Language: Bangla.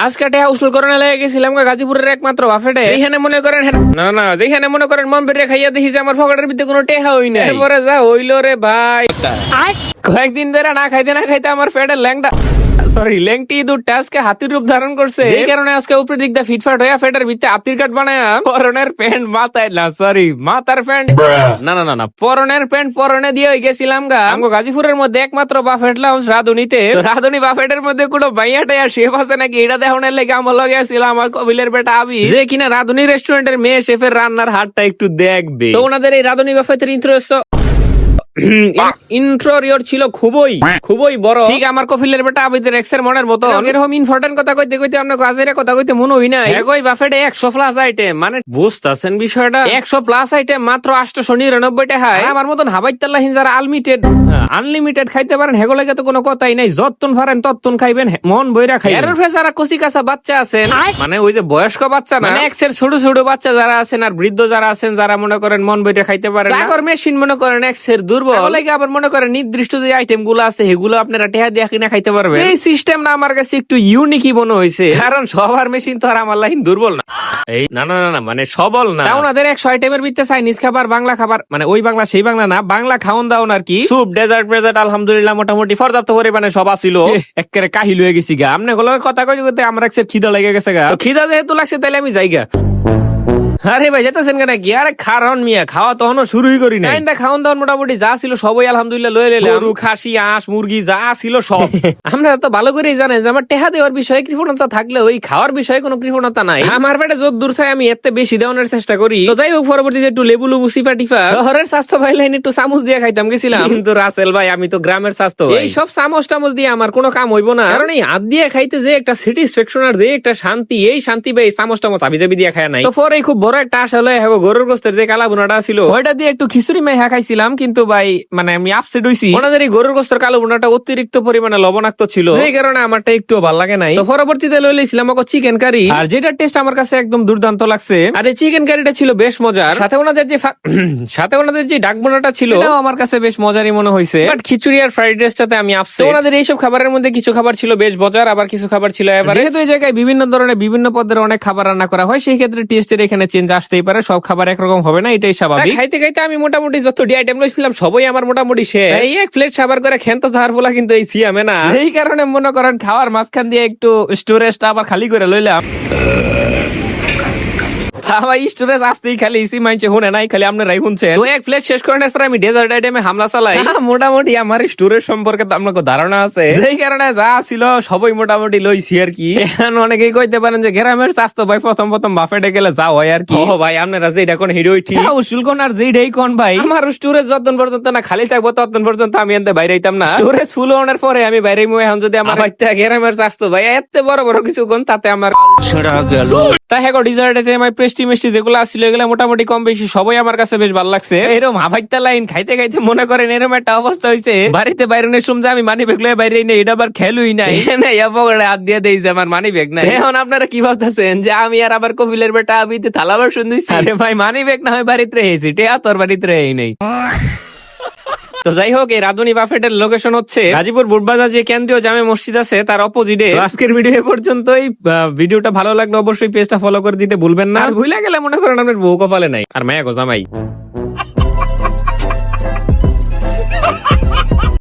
আজকে টেহা উসুল করে লেগে গেছিলাম গাজীপুরের একমাত্র বাফেটে। এইখানে মনে করেন না না যেখানে মনে করেন মন বেরিয়ে খাইয়া দেখি যে আমার পকেটের ভিতরে কোনো টেহা হই না। এরপরে যা হইলো রে ভাই, কয়েকদিন ধরে না খাইতে আমার পেটের ল্যাংটি দুধটা আজকে হাতির রূপ ধারণ করছে। এই কারণে আজকে উপরের দিক দিয়ে ফিটফাট হইয়া পেটের ভিতরে আতির কাট বানায়া পরনের প্যান্ট মাথায় না মাথার প্যান্ট না পরনের প্যান্ট পরনে দিয়ে গেছিলাম আমগো গাজীপুরের মধ্যে একমাত্র বাফেট লাউঞ্জ রাধুনীতে। রাধুনী বাফেটের মধ্যে কোনো ভাইয়া টাইয়া শেফ আছে নাকি এটা দেখানোর লেগে আমার লগে ছিল আমার কবিলের বেটা আবি, যে কিনা রাধুনী রেস্টুরেন্টের মেয়ে শেফের রান্নার হাতটা একটু দেখবে। তো ওনাদের এই রাধুনী বাফেটের ইন্টেরিয়র ছিল খুবই বড়, ঠিক আমার কফিলের বেটা আবিদের এক্সের মনের মতো। এরকম ইম্পর্টেন্ট কথা কইতে কইতে আপনার কাজের কথা কইতে মনে হই না। একই বাফেটে 100 প্লাস আইটেম, মানে বুঝতাছেন বিষয়টা, 100 প্লাস আইটেম মাত্র 899 টাকায়। আমার মতন হাবাইতাল্লাহ যারা আনলিমিটেড খাইতে পারেন হেগো লাগে তো কোনো কথাই নাই। যতক্ষণ পারেন ততক্ষণ খাইবেন, মন বইরা খাইবেন। এর উপরে যারা কচি কাঁচা বাচ্চা আছেন, মানে ওই যে বয়স্ক বাচ্চা না, এক্সের ছোট ছোট বাচ্চা যারা আছেন আর বৃদ্ধ যারা আছেন, যারা মনে করেন মন বইরা খাইতে পারেন, আগর মেশিন মনে করেন এক্সের দুর্বল লাগে, আবার মনে করেন নির্দিষ্ট যে আইটেম গুলো আছে সেগুলো আপনারা টেহা দিয়ে কিনা খাইতে পারবেন। এই সিস্টেমটা আমার কাছে একটু ইউনিকই মনে হয়েছে, কারণ সবার মেশিন তো আর আমার লাইন দুর্বল না, এই না মানে সবল না। ওনাদের 100 আইটেমের ভিতরে চাইনিজ খাবার, বাংলা খাবার, মানে ওই বাংলা সেই বাংলা না, বাংলা খাওন দাওন আর কি, স্যুপ, ডেজার্ট আলহামদুলিল্লাহ মোটামুটি পর্যাপ্ত পরিমাণে সব ছিল। একেবারে কাহিল হয়ে গেছি গা। আপনি গুলো কথা কইতে আমার একসের খিদা লেগে গেছে গা। তো খিদা যেহেতু লাগছে তাহলে আমি যাই গা। আরে ভাই যেতেছেন কেন কি? আরে খারন মিয়া, খাওয়া তখনও শুরুই করি না। খাওয়ান দাওয়ান মোটামুটি যা ছিল সবই আলহামদুলিল্লাহ লয়ে লেলাম। গরু, খাসি, হাঁস, মুরগি যা ছিল সব। আমরা তো ভালো করেই জানেন যে আমার টেহা দেওয়ার বিষয়ে কৃপণতা থাকলে ওই খাওয়ার বিষয়ে কোনো কৃপণতা নাই। আমার পেটে যত দূর চাই আমি এতে বেশি দেওয়ানোর চেষ্টা করি। তো যাই হোক, পরবর্তীতে একটু লেবু লুবু সিফা টিফা শহরের স্বাস্থ্য ভাই লাইন একটু চামচ দিয়ে খাইতাম গেছিলাম, কিন্তু রাসেল ভাই আমি তো গ্রামের স্বাস্থ্য, এই সব চামচ টামচ দিয়ে আমার কোনো কাম হইব না। কারণ এই হাত দিয়ে খাইতে যে একটা স্যাটিসফ্যাকশন আর যে একটা শান্তি, এই শান্তি ভাই চামচ টামচ আবি যাবি দিয়ে খায় নাই। তো পরে খুব বড় একটা আশা হলো গরুর গোস্তের যে কালা বুনাটা ছিল ওইটা দিয়ে একটু খিচুড়ি মেহা খাইছিলাম, কিন্তু ভাই মানে আমি আপসেট হইছি। ওনাদের এই গরুর গোস্তের কালো বুনাটা অতিরিক্ত পরিমাণে লবণাক্ত ছিল, এই কারণে আমারটা একটু ভালো লাগে নাই। তো পরবর্তীতে লই লইছিলাম চিকেন কারি, আর যেটা টেস্ট আমার কাছে একদম দুর্দান্ত লাগছে। আর এই চিকেন কারিটা ছিল বেশ মজার, সাথে ওনাদের যে ডাক বোনাটা ছিল এটাও আমার কাছে বেশ মজারই মনে হয়েছে। বাট খিচুড়ি আর ফ্রাইড রাইসটাতে আমি আপসেট। ওনাদের এইসব খাবারের মধ্যে কিছু খাবার ছিল বেশ মজার, আবার কিছু খাবার ছিল এবারে, যেহেতু এই জায়গায় বিভিন্ন ধরনের বিভিন্ন পদের অনেক খাবার রান্না করা হয়, সেই ক্ষেত্রে টেস্টের এখানে চেঞ্জ আসতেই পারে, সব খাবার একরকম হবে না, এটাই স্বাভাবিক। খাইতে খাইতে আমি মোটামুটি যত আইটেম লইছিলাম সবই আমার মোটামুটি শেষ। এই এক প্লেট সাবার করে খেন তো তার ফলা কিন্তু এই সিয়ামে না, এই কারণে মনে করেন খাওয়ার মাঝখান দিয়ে একটু স্টোরেজটা আবার খালি করে লইলাম। স্টোরেজ আসতেই খালি ইসি মাইনছে হুনে নাই, খালি আপনারাই শুনছেন। তো এক প্লেট শেষ করার পর আমি ডেজার্ট আইটেমে হামলা চালাই। মোটামুটি আমার স্টোরেজ সম্পর্কে তো আপনাকে ধারণা আছে, সেই কারণে যা ছিল সবই মোটামুটি লইছি আর কি। এখন অনেকেই কইতে পারেন যে গ্রামের স্বাস্থ্য ভাই প্রথম বাফেটে গেলে যা হয় আর কি। ও ভাই আপনারা যে এটা কোন হিরোই ঠিক উসুল কোন আর যেইটাই কোন ভাই, আমার স্টোরেজ যতক্ষণ পর্যন্ত না খালি থাকবো ততক্ষণ পর্যন্ত আমি এনতে বাইরে হইতাম না। স্টোরেজ ফুল হওয়ার পরে আমি বাইরে এখন যদি আমার গ্রামের স্বাস্থ্য ভাই এত বড় কিছু কোন তাতে আমার ছেড়া গেল। তাই হ্যাঁ ডিজার্ট আইটেম প্রেস্টি মিষ্টি যেগুলো আসছিল এগুলো মোটামুটি কম বেশি সবাই আমার কাছে বেশ ভালো লাগছে। এরকম হাবাইতা লাইন খাইতে খাইতে মনে করেন এরকম একটা অবস্থা হয়েছে, বাড়িতে বাইরে শুনছে আমি মানি ব্যাগ লয়ে বাইরে নেই, এটা আবার খেলুই নাই হাত দিয়ে দিয়েছে আমার মানি ব্যাগ নাই। এখন আপনারা কি ভাবতেছেন যে আমি আর আবার কপিলের বেটা আবিতে থালাবার শুনতেছি? আরে ভাই মানি ব্যাগ না হয় বাড়িতে রেখেছি, টেয়া তোর বাড়িতে রেই নেই। তো যাই হোক, এই রাধুনী বাফেটের লোকেশন হচ্ছে গাজীপুর বুটবাজার যে কেন্দ্রীয় জামে মসজিদ আছে তার অপোজিটে। আজকের ভিডিও পর্যন্তই। ভিডিওটা ভালো লাগলে অবশ্যই পেজটা ফলো করে দিতে ভুলবেন না, আর ভুলে গেলে মনে করেন আপনার বউ কপালে নাই আর মায়া গো জামাই।